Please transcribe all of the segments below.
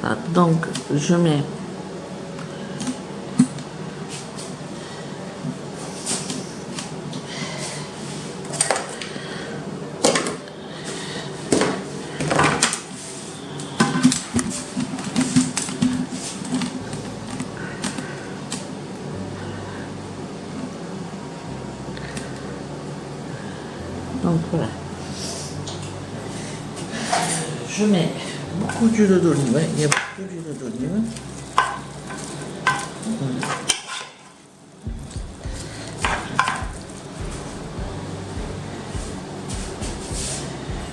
Ah, donc je mets donc voilà. Je mets beaucoup d'huile d'olive, il y a beaucoup d'huile d'olive. Voilà.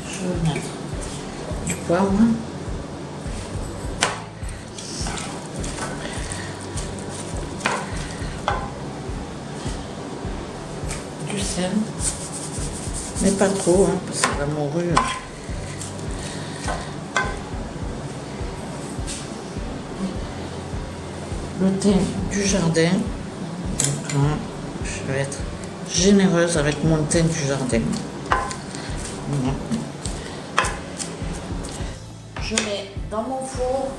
Je vais mettre du poivre. Du sel. Mais pas trop, hein, parce que la morue... Le thym du jardin. Donc là, je vais être généreuse avec mon thym du jardin. Voilà. Je mets dans mon four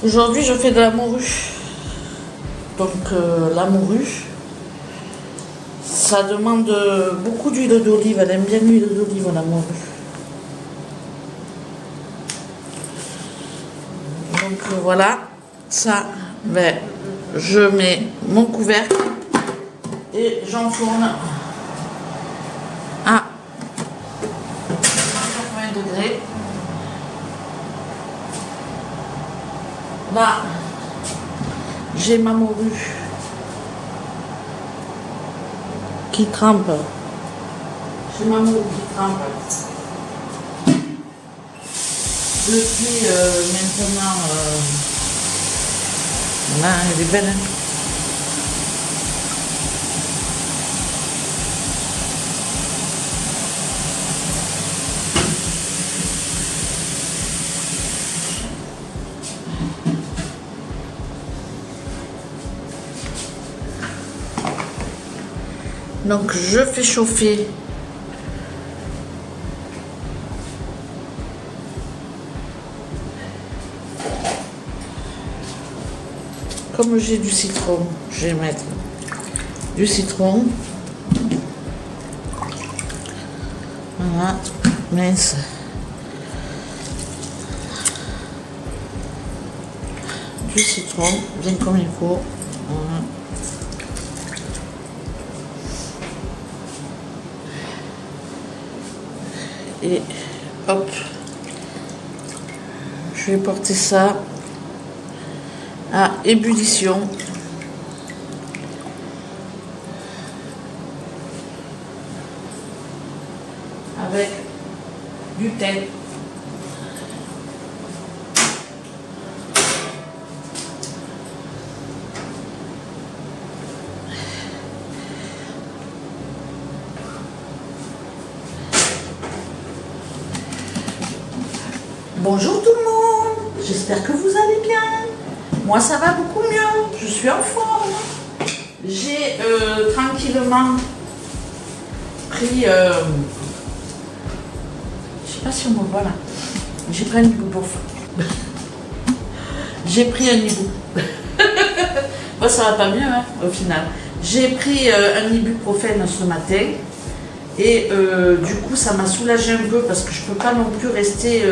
aujourd'hui je fais de la morue. Donc la morue, ça demande beaucoup d'huile d'olive. Elle aime bien l'huile d'olive, la morue. Donc voilà, ça, ben, je mets mon couvercle et j'enfourne à 180 degrés. Là, j'ai ma morue qui trempe. J'ai ma morue qui trempe. Depuis maintenant, là, elle est belle. Hein. Donc je fais chauffer comme j'ai du citron, je vais mettre du citron. Voilà, mince. Du citron, bien comme il faut. Voilà. Et hop, je vais porter ça à ébullition. Avec du thym. Bonjour tout le monde, j'espère que vous allez bien. Moi ça va beaucoup mieux, je suis en forme. J'ai tranquillement pris, je sais pas si on me voit là, j'ai pris un ibuprofène. J'ai pris un ibuprofène. Moi ça va pas mieux hein, au final. J'ai pris un ibuprofène ce matin. Et du coup ça m'a soulagé un peu parce que je peux pas non plus rester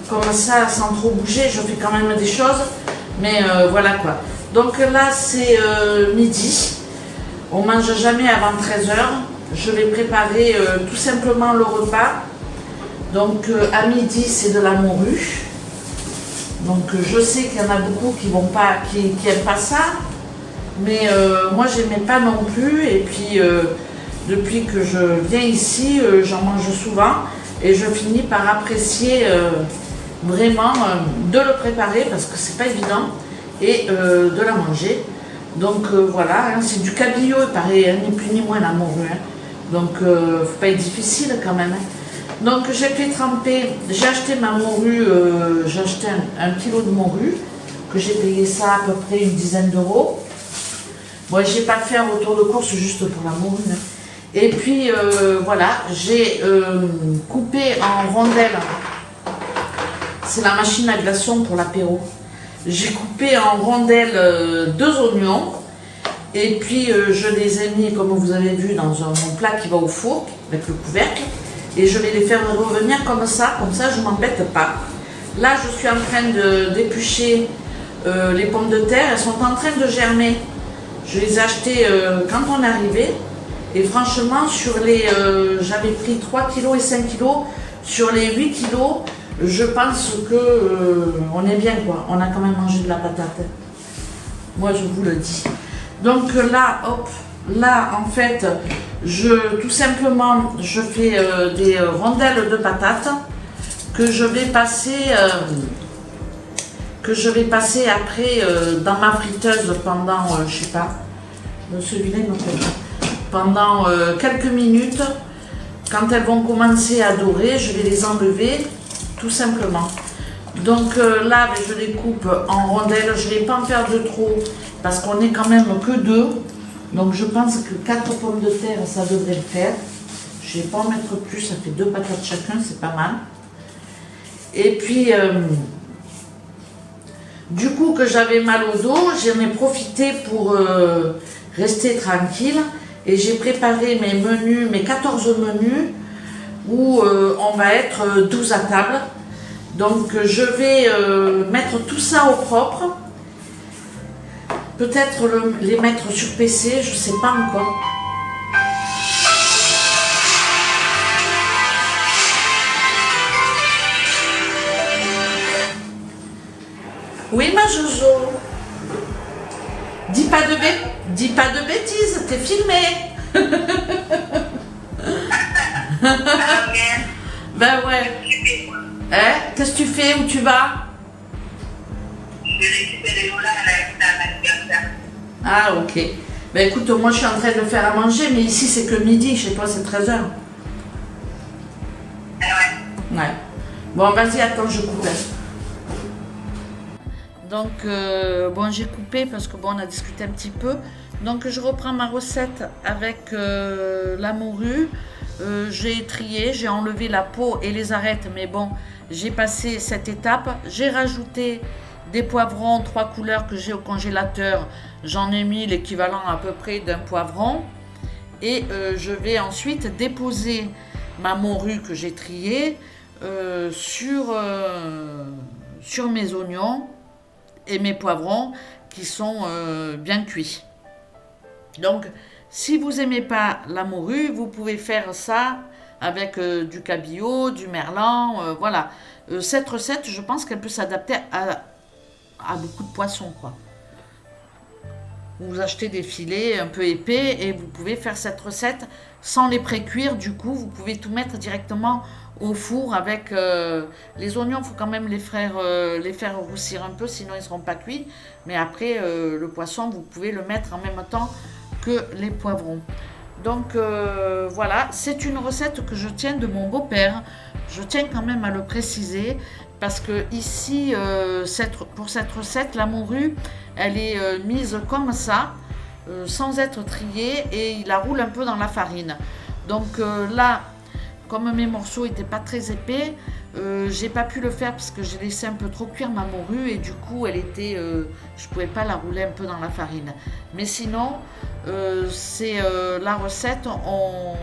comme ça sans trop bouger, je fais quand même des choses, mais voilà quoi. Donc là c'est midi, on mange jamais avant 13 h, je vais préparer tout simplement le repas. Donc à midi c'est de la morue, donc je sais qu'il y en a beaucoup qui vont pas, qui aiment pas ça, mais moi j'aimais pas non plus, et puis depuis que je viens ici, j'en mange souvent et je finis par apprécier vraiment de le préparer parce que c'est pas évident et de la manger. Donc voilà, hein, c'est du cabillaud, pareil, hein, ni plus ni moins la morue. Hein. Donc faut pas être difficile quand même. Hein. Donc j'ai fait tremper, j'ai acheté ma morue, j'ai acheté un kilo de morue, que j'ai payé ça à peu près une dizaine d'euros. Moi, j'ai pas fait un retour de course juste pour la morue. Hein. Et puis, voilà, j'ai coupé en rondelles. C'est la machine à glaçons pour l'apéro. J'ai coupé en rondelles 2 oignons. Et puis, je les ai mis, comme vous avez vu, dans mon plat qui va au four, avec le couvercle. Et je vais les faire revenir comme ça je ne m'embête pas. Là, je suis en train d'éplucher les pommes de terre. Elles sont en train de germer. Je les ai achetées quand on est arrivé. Et franchement, j'avais pris 3 kg et 5 kg. Sur les 8 kg, je pense qu'on est bien, quoi. On a quand même mangé de la patate. Moi, je vous le dis. Donc là, hop, là, en fait, tout simplement, je fais des rondelles de patates que je vais passer après dans ma friteuse pendant, je sais pas, celui-là il me plaît pas, pendant quelques minutes. Quand elles vont commencer à dorer, je vais les enlever tout simplement. Donc là, je les coupe en rondelles, je ne vais pas en faire de trop parce qu'on est quand même que 2. Donc je pense que 4 pommes de terre, ça devrait le faire. Je ne vais pas en mettre plus, ça fait 2 patates chacun, c'est pas mal. Et puis, du coup que j'avais mal au dos, j'en ai profité pour rester tranquille. Et j'ai préparé mes menus, mes 14 menus, où on va être 12 à table. Donc je vais mettre tout ça au propre. Peut-être les mettre sur PC, je ne sais pas encore. Oui, ma Jojo. Dis pas de bêtises, t'es filmé. Ben ouais. Hein? Qu'est-ce que tu fais? Où tu vas? Je vais récupérer Lola à l'anniversaire. Ah, ok. Ben écoute, moi je suis en train de faire à manger, mais ici c'est que midi, chez toi c'est 13h. Ah ouais. Ouais. Bon, vas-y, attends, je coupe. Donc, bon, j'ai coupé parce que bon, on a discuté un petit peu. Donc, je reprends ma recette avec la morue. J'ai trié, j'ai enlevé la peau et les arêtes, mais bon, j'ai passé cette étape. J'ai rajouté des poivrons 3 couleurs que j'ai au congélateur. J'en ai mis l'équivalent à peu près d'un poivron. Et je vais ensuite déposer ma morue que j'ai triée sur mes oignons et mes poivrons qui sont bien cuits. Donc, si vous n'aimez pas la morue, vous pouvez faire ça avec du cabillaud, du merlan, voilà. Cette recette, je pense qu'elle peut s'adapter à beaucoup de poissons, quoi. Vous achetez des filets un peu épais et vous pouvez faire cette recette sans les pré-cuire. Du coup, vous pouvez tout mettre directement au four avec les oignons. Il faut quand même les faire roussir un peu, sinon ils ne seront pas cuits. Mais après, le poisson, vous pouvez le mettre en même temps que les poivrons. Donc voilà, c'est une recette que je tiens de mon beau-père. Je tiens quand même à le préciser parce que ici, pour cette recette, la morue, elle est mise comme ça, sans être triée, et il la roule un peu dans la farine. Donc là, comme mes morceaux n'étaient pas très épais, j'ai pas pu le faire parce que j'ai laissé un peu trop cuire ma morue et du coup je pouvais pas la rouler un peu dans la farine. Mais sinon, c'est la recette, on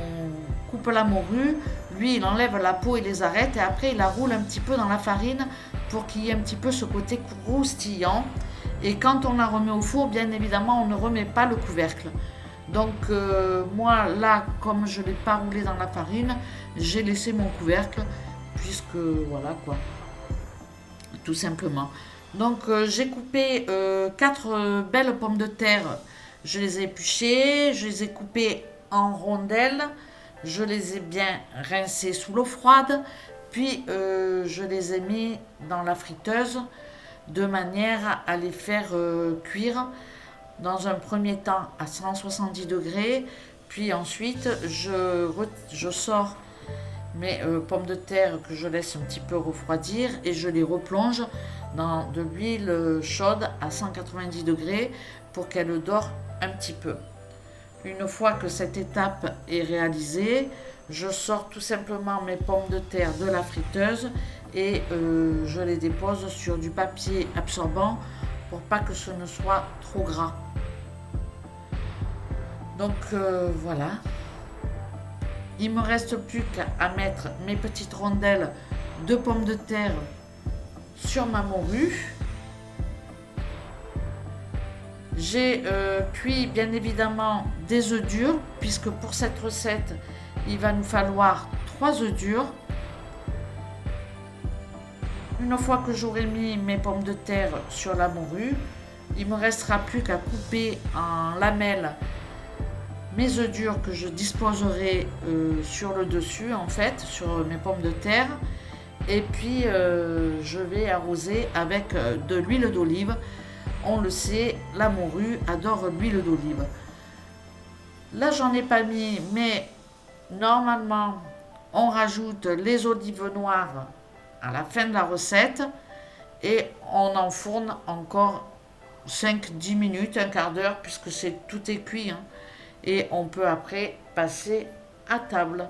coupe la morue, lui il enlève la peau et les arêtes et après il la roule un petit peu dans la farine pour qu'il y ait un petit peu ce côté croustillant. Et quand on la remet au four, bien évidemment, on ne remet pas le couvercle. Donc moi là, comme je ne l'ai pas roulé dans la farine, j'ai laissé mon couvercle puisque voilà quoi, tout simplement. Donc j'ai coupé 4 belles pommes de terre, je les ai épluchées, je les ai coupées en rondelles, je les ai bien rincées sous l'eau froide, puis je les ai mis dans la friteuse de manière à les faire cuire dans un premier temps à 170 degrés, puis ensuite je sors mes pommes de terre que je laisse un petit peu refroidir et je les replonge dans de l'huile chaude à 190 degrés pour qu'elle dore un petit peu. Une fois que cette étape est réalisée, je sors tout simplement mes pommes de terre de la friteuse et je les dépose sur du papier absorbant pour pas que ce ne soit trop gras. Donc voilà. Il me reste plus qu'à mettre mes petites rondelles de pommes de terre sur ma morue. J'ai cuit bien évidemment des œufs durs, puisque pour cette recette, il va nous falloir 3 œufs durs. Une fois que j'aurai mis mes pommes de terre sur la morue, il ne me restera plus qu'à couper en lamelles mes œufs durs que je disposerai sur le dessus, en fait, sur mes pommes de terre. Et puis, je vais arroser avec de l'huile d'olive. On le sait, la morue adore l'huile d'olive. Là, j'en ai pas mis, mais normalement, on rajoute les olives noires à la fin de la recette et on enfourne encore 5-10 minutes, un quart d'heure, puisque tout est cuit. Hein. Et on peut après passer à table.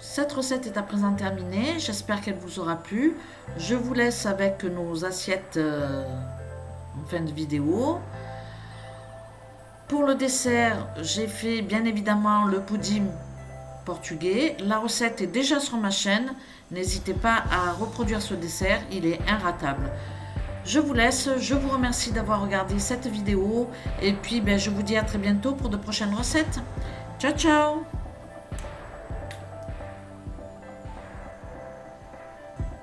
Cette recette est à présent terminée, j'espère qu'elle vous aura plu. Je vous laisse avec nos assiettes en fin de vidéo. Pour le dessert, j'ai fait bien évidemment le pudding portugais. La recette est déjà sur ma chaîne, n'hésitez pas à reproduire ce dessert, il est inratable. Je vous laisse, je vous remercie d'avoir regardé cette vidéo et puis je vous dis à très bientôt pour de prochaines recettes. Ciao ciao!